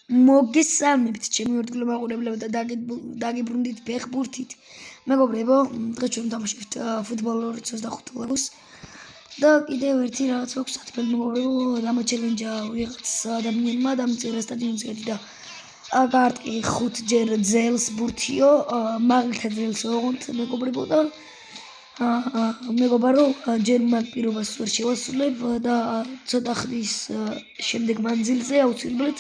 მოგესალმებით ჩემი ორთქლო მაყურებლებო და დაგიბრუნდით ფეხბურთით. მეგობრებო, დღეს ჩვენ ვთამაშებთ ფუტბოლ 2025 ლეგოს და კიდევ ერთი რაღაც აქვს სათქმელი მეგობრებო, დამაჩელენჯა ვიღაც ადამიანმა დამწერა სტადიონზე და კარტი 5 ჯერ ძელს ბურთიო, მაგალითად ძელს ოღონდ მეგობრებო და მეგობარო ჯერ მაგ პირობას ვერ შევასრულებ და ცოტა ხნის შემდეგ მანძილზე აუცილებლად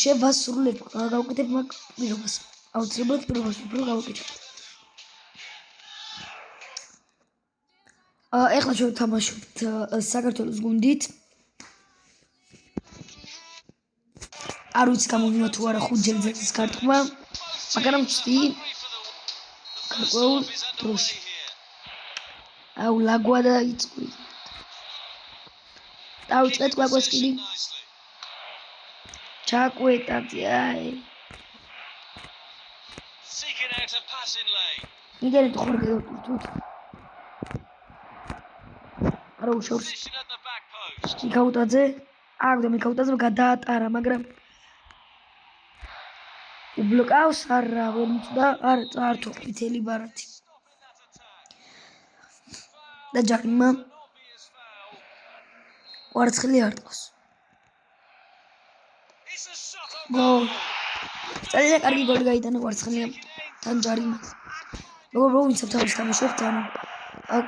შევასრულებ, გავუკეთებ მაგ პირობას. აუცილებლად პირობას უფრო გავუკეთებ. ეხლა ჩვენ ვთამაშობთ საქართველოს გუნდით. არ ვიცი გამომივა თუ არა 5 ჯერ ძელის კარტყმა, მაგრამ ვწდი გარკვეულ დროში. აუ ლაგვა დაიწყო. დავიწყეთ კვაკოსკილი. ჩაკვეტაძე, აი. მიგერეთ ხორგე დოთურთ. არა უშავს. მიკაუტაძე, აგდო მიკაუტაძე გადაატარა, მაგრამ უბლოკავს არა ვერ მიწდა, არა წაართო ყვითელი ბარათი. და ჯარიმა კვარცხლი არტყოს. გოლ. ძალიან კარგი გოლი გაიტანა კვარცხლიამ თან ჯარიმას. მეგობრებო, ვინც თავის თამაშობთ, ანუ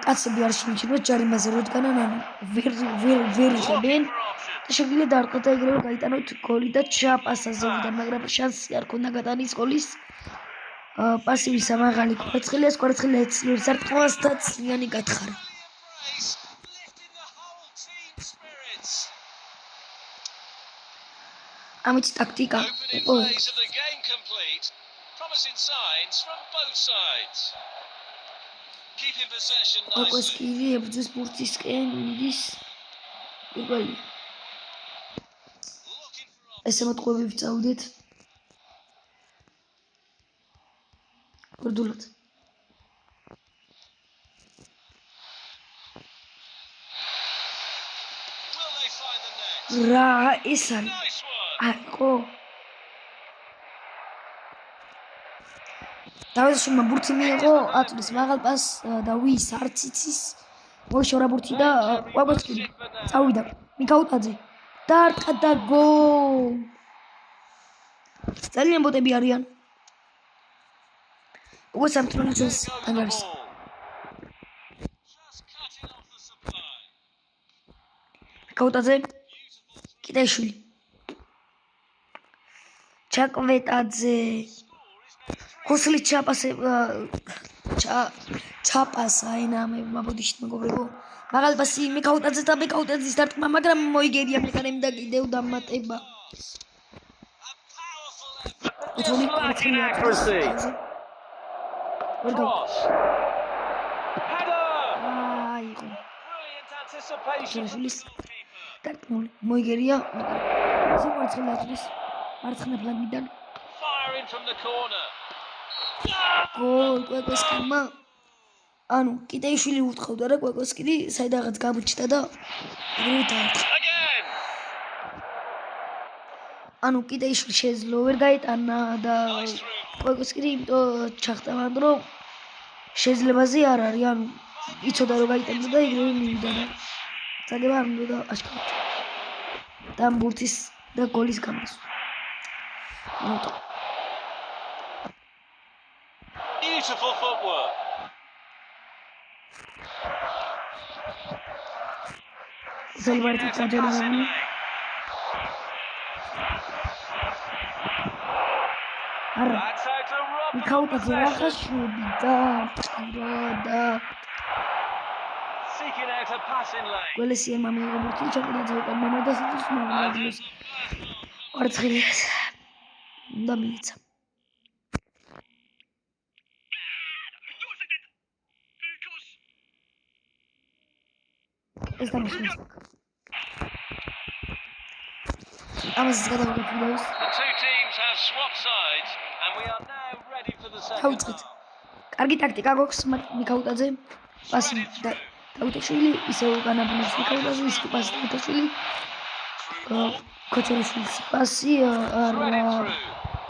კაცები არ შეიმჩნევთ ჯარიმაზე, რადგან ანუ ვერ იღებენ და შეგვიძლია დაარტყოთ და ეგრევე გაიტანოთ გოლი და ჩააპასა ზევიდან, მაგრამ შანსი არ ქონდა გატანის გოლის. პასივისა მაღალი კვარცხლიას, კვარცხლი ეცლებს არტყმას და წლიანი გათხარა. ამით ტაქტიკა იყო. კვაკოსკილი ებრძვის ბურთისკენ მიდის პირველი. ესე მოტყუები ვწავდეთ. გორდულად. რა ეს არის? აიყო. დავეშმა ბურთი მიიღო, აწვის მაღალ პას და ვის არც იცის. მოიშორა ბურთი და კვაკოსკილი წავიდა. მიკაუტაძე დაარტყა და გოლ. ძალიან ბოტები არიან. უკვე სამტრონიცას თან არის. მიკაუტაძე კიდეშვილი. ჩაკვეტაძე ხოსლი ჩაპასა ენამე მაბოდიშით მეგობრებო. მაღალი პასი მიკაუტაძე და მიკაუტაძის დარტყმა, მაგრამ მოიგერია მეკარემ და კიდევ დამატება. უთოლი კვარცხლი აწვის. აიყო. შეშლის დარტყმა მოიგერია, მაგრამ კვარცხლი აწვის. მარცხენა ფლანგიდან გოლ კვაკოსკილმა. ანუ კიდეიშვილი უთხოვდა რა კვაკოსკილი საიდანაც გამოჩნდა და ეგრევე დაარტყა. ანუ კიდეიშვილი შეძლო ვერ გაიტანა და კვაკოსკილი იმიტომ ჩახტავან რომ შეძლებაზე არ არის, ანუ იცოდა რომ გაიტანდა და ეგრევე მივიდა და წაგება არ უნდა აშკარად. და ბურთის და გოლის გამოსვლა. Beautiful footwork. Zalvarti Kajarani. Ara. Mikautadze rakhashudi da. Seeking out a passing lane. Golisie mamigo burti chakidadze uqan mamadasits mamadlos. კვარცხლიას უნდა მიეცა. ეს დამაშავე. ამას გადავიღებ ვიდეოს. The two teams have swapped sides and we are now ready for the second დავიწყეთ. half. კარგი ტაქტიკა გვაქვს მიკაუტაძე, პასი და დაუტაშვილი, ისევ განაბნევს მიკაუტაძე, ის პასი დაუტაშვილი. ball. ქოჩორაშვილის პასი არა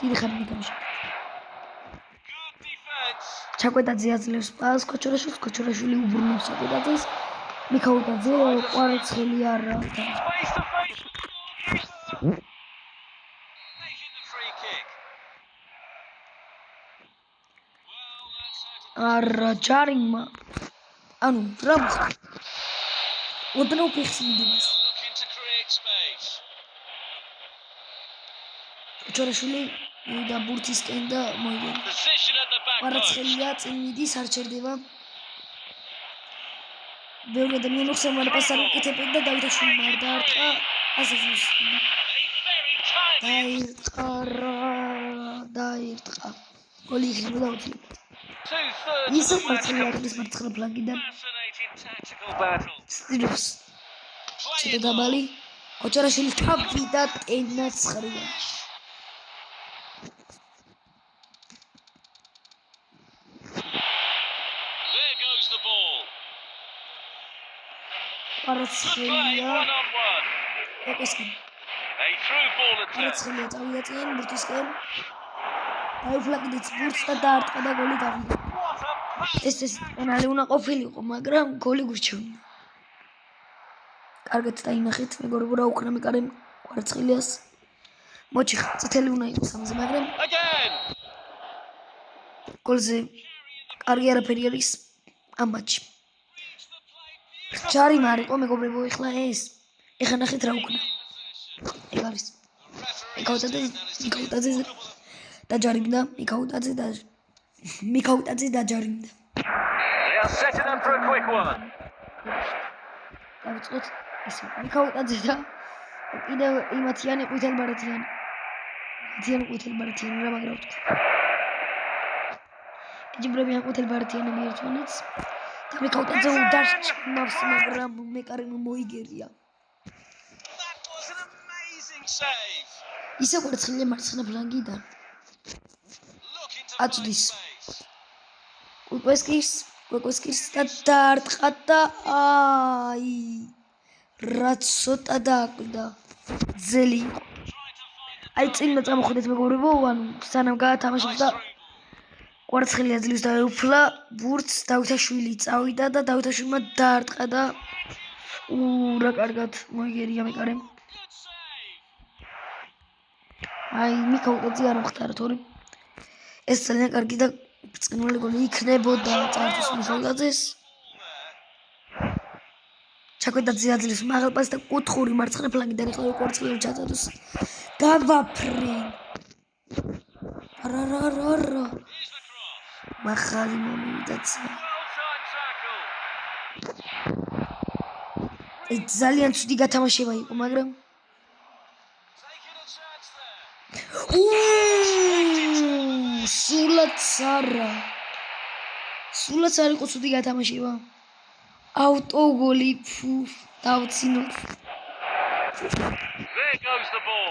დიდი ხანი მითამაშა. Good defense. ჩაკვეტაძე აძლევს პასს ქოჩორაშვილს, ქოჩორაშვილი უბრუნებს ჩაკვეტაძეს. მიქაუტაძე კვარაცხელი არა. Face to face with the goalkeeper. Making the free kick. Well, that's how to არა ჯარიმა. ანუ რა მოხდა? ოდნავ ფეხს მიდივას. looking to create space. ქოჩორაშვილი და ბურთისკენ და მოიგონა. Position at the back post. კვარაცხელია წინ მიდის არ ჩერდება. ბევრი ადამიანი ხსოვანი პასს არ უკეთებენ და დავითაშვილი არ დაარტყა ასაზის. A very timely. დაარტყა. გოლი იქნება დაუცილებლად. 2/3 ისე of the match. პარცელარის მარცხენა ფლანგიდან Fascinating tactical battle. სტილებს Play ცოტა it on. დაბალი ქოჩორაშვილი თავიდა ტენაცხრია. There goes the ball. Play კვარაცხელია 1-on-1. ეკოსკენ. A through ball attack. კვარაცხელია წავიდა წინ ბურთისკენ. დაიფლაკიდეთ ბურთს და დაარტყა და გოლი გავიდა. What a pass. ეს პენალი უნდა ყოფილიყო, მაგრამ გოლი გურჩევნია. კარგად დაინახეთ, მეგობრებო, რა უკრა მეკარემ კვარაცხელიას. მოჩი წითელი უნდა იყოს ამაზე, მაგრამ Again. გოლზე კარგი არაფერი არის ამ მატჩში. Reach the play. ჯარი მარიყო, მეგობრებო, ეხლა ნახეთ რა უკნა. ეგ არის მიქაუტაძე და ჯარიმდა, მიქაუტაძე და ჯარიმდა. They are setting up for a quick one. დავიწყოთ ისე. მიქაუტაძე და კიდევ იმათიანი ყვითელბარათიანი. ყვითელბარათიანი რა მაგრა ვთქვა. ეჯიბრებიან ყვითელბარათიანები ერთმანეთს. და მიქაუტაძე udარჩნავს, მაგრამ მეკარემ მოიგერია. That was an amazing save. ისე კვარაცხელია მარცხენა ფლანგიდან. Looking to აწვდის. play space. კვეკვესკის და დაარტყა და აი რა ცოტა დააკვირდა ძელი. აი წინა წამოხვდეთ მეგობრებო, ანუ სანამ გაათამაშებს და კვარაცხელი აძლევს და ეუფლა ბურთს დავითაშვილი წავიდა და დავითაშვილმა დაარტყა და რა კარგად მოიგერია მეკარემ. Good save. აი მიქაუტაძე არ მოხდარა თორემ ეს ძალიან კარგი და ბრწყინვალე გოლი იქნებოდა წართვის მიქაუტაძეს. ჩაკვეტაძე აძლევს მაღალ პასს და კუთხური მარცხენა ფლანგიდან ეხლა კვარაცხელია ჩაწადოს. გავაფრენ. რა Here's the cross. მახალი მომიდაცა. Well timed tackle. ეს ძალიან ცუდი გათამაშება იყო, მაგრამ Taking a chance there. სულაც არ იყო ცუდი გათამაშება. აუტოგოლი დავცინოთ. There goes the ball.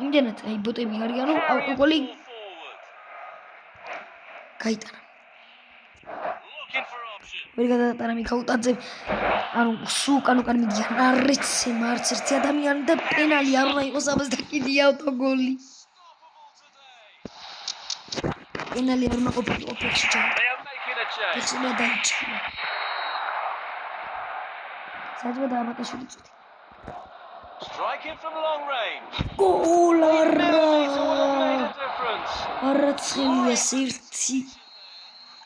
იმდენად აი ბოტები არიანო აუტოგოლი Ball forward. გაიტანა. Looking for option. ვერ გადაატარა მიქაუტაძე. ანუ სულ კანუკან მიდიან. არ ეცე მარც ერთი ადამიანი და პენალი არ უნდა იყოს ამას და კიდე აუტოგოლი. Stoppable today. პენალი არ უნდა ყოფილიყო ფეხში ჩავა. They are making a change. ფეხში უნდა დაიჭირა. საერთოდ დაამატაშვილი წუთი. Striking from long range. გოლ Penalties would have made არა. a difference. არაცელია ერთი.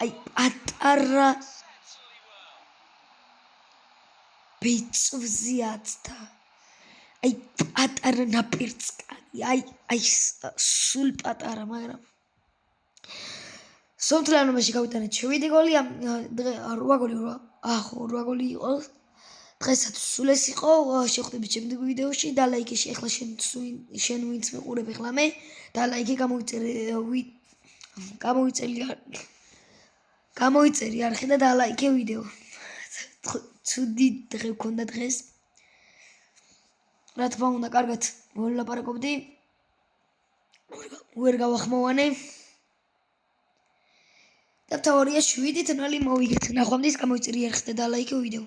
აი პატარა ბეწვზიაც და აი პატარა ნაპირწკალი. აი სულ პატარა, მაგრამ სომთლიანობაში გავიტანეთ 7 გოლი, 8 გოლი იყო. დღესაც სულ ეს იყო. შევხვდებით შემდეგ ვიდეოში და ლაიქი ეხლა შენ ვინც მეყურებ ეხლა მე და ლაიქი გამოიწერი არხი და დალაიქე ვიდეო. ცუდი დღე გქონდა დღეს. რა თქმა უნდა, კარგად ვლაპარაკობდი. ვერ გავახმოვანე. და თავარია 7 თნალი მოვიგეთ. ნახვამდის გამოიწერი არხი და დალაიქე ვიდეო.